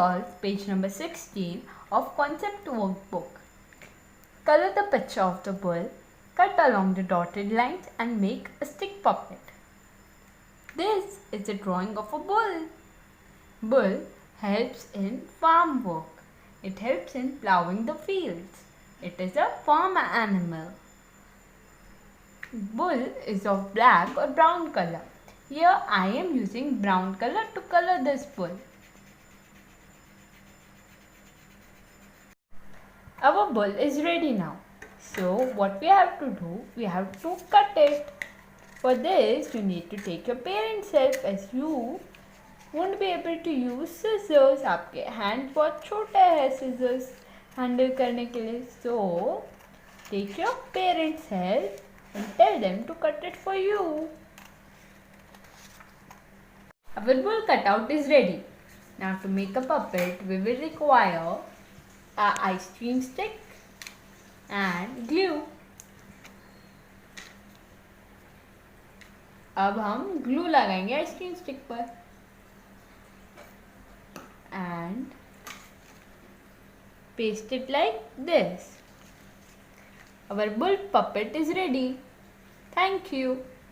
solve page number 16 of concept workbook. Color the picture of the bull, cut along the dotted lines and make a stick puppet. This is a drawing of a bull. Bull helps in farm work. It helps in plowing the fields. It is a farm animal. Bull is of black or brown color. Here I am using brown color to color this bull. Our bull is ready now. So what we have to do, we have to cut it. For this you need to take your parent's help as you won't be able to use scissors. आपके hand बहुत छोटा है scissors handle करने के लिए. So take your parents' help and tell them to cut it for you. Our bull cutout is ready. Now to make a puppet, we will require a ice cream stick and glue. अब हम glue लगाएंगे ice cream stick पर and paste it like this. Our bull puppet is ready. Thank you.